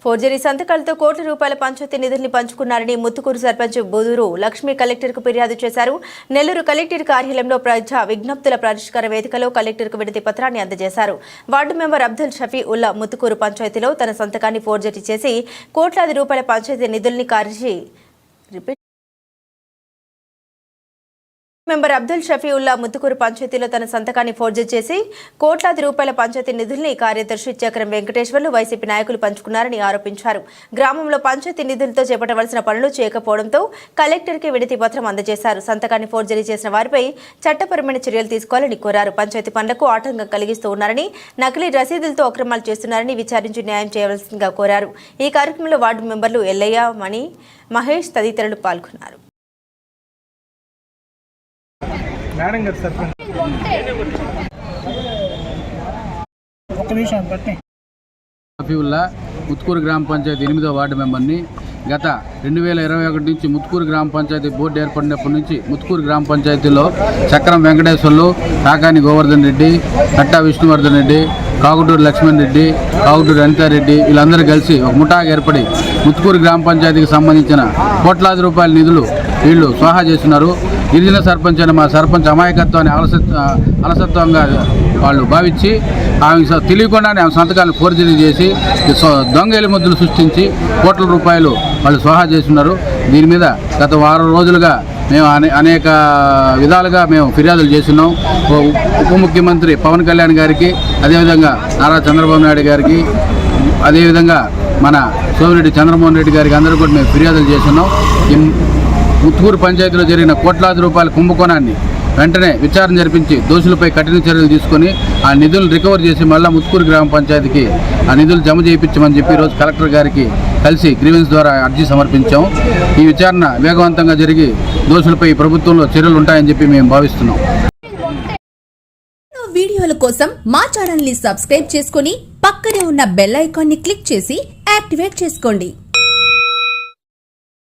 Forgery సంతకాలతో కోట్ల రూపాయల పంచాయతీ నిధుల్ని పంచుకున్నారని ముత్తుకూరు సర్పంచ్ బుదూరు లక్ష్మి కలెక్టర్కు ఫిర్యాదు చేశారు. నెల్లూరు కలెక్టర్ కార్యాలయంలో ప్రజా విజ్ఞప్తుల పరిష్కార వేదికలో కలెక్టర్కు వినతి పత్రాన్ని అందజేశారు. వార్డు మెంబర్ అబ్దుల్ షఫీ ఉల్లా ముత్తుకూరు పంచాయతీలో తన సంతకాన్ని ఫోర్జరీ చేసి కోట్లాది రూపాయల పంచాయతీ నిధుల్ని కాల్చి మెంబర్ అబ్దుల్ షఫీ ఉల్లా ముత్తుకూరు పంచాయతీలో తన సంతకాన్ని ఫోర్జరీ చేసి కోట్లాది రూపాయల పంచాయతీ నిధుల్ని కార్యదర్శి చక్రం వెంకటేశ్వర్లు వైసీపీ నాయకులు పంచుకున్నారని ఆరోపించారు. గ్రామంలో పంచాయతీ నిధులతో చేపట్టవలసిన పనులు చేయకపోవడంతో కలెక్టర్కి వినతి పత్రం అందజేశారు. సంతకాన్ని ఫోర్జరీ చేసిన వారిపై చట్టపరమైన చర్యలు తీసుకోవాలని కోరారు. పంచాయతీ పనులకు ఆటంకం కలిగిస్తూ ఉన్నారని, నకిలీ రసీదులతో అక్రమాలు చేస్తున్నారని విచారించి న్యాయం చేయవలసిందిగా కోరారు. ఈ కార్యక్రమంలో వార్డు మెంబర్లు ఎల్లయ్య, మణి, మహేష్ తదితరులు పాల్గొన్నారు. ముత్తుకూరు గ్రామ పంచాయతీ 8వ వార్డు మెంబర్ని. గత 2021 నుంచి ముత్తుకూరు గ్రామ పంచాయతీ బోర్డు ఏర్పడినప్పటి నుంచి ముత్తుకూరు గ్రామ పంచాయతీలో చక్రం వెంకటేశ్వర్లు, కాకాని గోవర్ధన్ రెడ్డి, కట్టా విష్ణువర్ధన్ రెడ్డి, కాగుటూరు లక్ష్మణ్ రెడ్డి, కాగుటూరు అనితారెడ్డి వీళ్ళందరూ కలిసి ఒక ముఠాగా ఏర్పడి ముత్తుకూరు గ్రామ పంచాయతీకి సంబంధించిన కోట్లాది రూపాయల నిధులు వీళ్ళు స్వాహా చేస్తున్నారు. గిరిజన సర్పంచ్ అని మా సర్పంచ్ అమాయకత్వాన్ని అలసత్వంగా వాళ్ళు భావించి ఆమె తెలియకుండానే ఆమె సంతకాలను ఫోర్జరీ చేసి దొంగ ఎలిముద్దులు సృష్టించి కోట్ల రూపాయలు వాళ్ళు స్వాహా చేస్తున్నారు. దీని మీద గత వారం రోజులుగా మేము అనేక విధాలుగా మేము ఫిర్యాదులు చేస్తున్నాం. ఉప ముఖ్యమంత్రి పవన్ కళ్యాణ్ గారికి, అదేవిధంగా నారా చంద్రబాబు నాయుడు గారికి, అదేవిధంగా మన సోమిరెడ్డి చంద్రమోహన్ రెడ్డి గారికి అందరూ కూడా మేము ఫిర్యాదులు చేస్తున్నాం. ముత్తుకూరు పంచాయతీలో జరిగిన కోట్లాది రూపాయల కుంభకోణాన్ని వెంటనే విచారణ జరిపించి దోషులపై కఠిన చర్యలు తీసుకొని ఆ నిధులు రికవర్ చేసి మళ్ళీ ముత్తుకూరు గ్రామ పంచాయతీకి ఆ నిధులు జమ చేయించమని చెప్పి ఈరోజు కలెక్టర్ గారికి కలిసి గ్రీవెన్స్ ద్వారా అర్జీ సమర్పించాం. ఈ విచారణ వేగవంతంగా జరిగి దోషులపై ప్రభుత్వంలో చర్యలు ఉంటాయని చెప్పి మేము భావిస్తున్నాం. వీడియోల కోసం మా ఛానల్ ని సబ్స్క్రైబ్ చేసుకుని పక్కనే ఉన్న బెల్ ఐకాన్ ని క్లిక్ చేసి యాక్టివేట్ చేసుకోండి.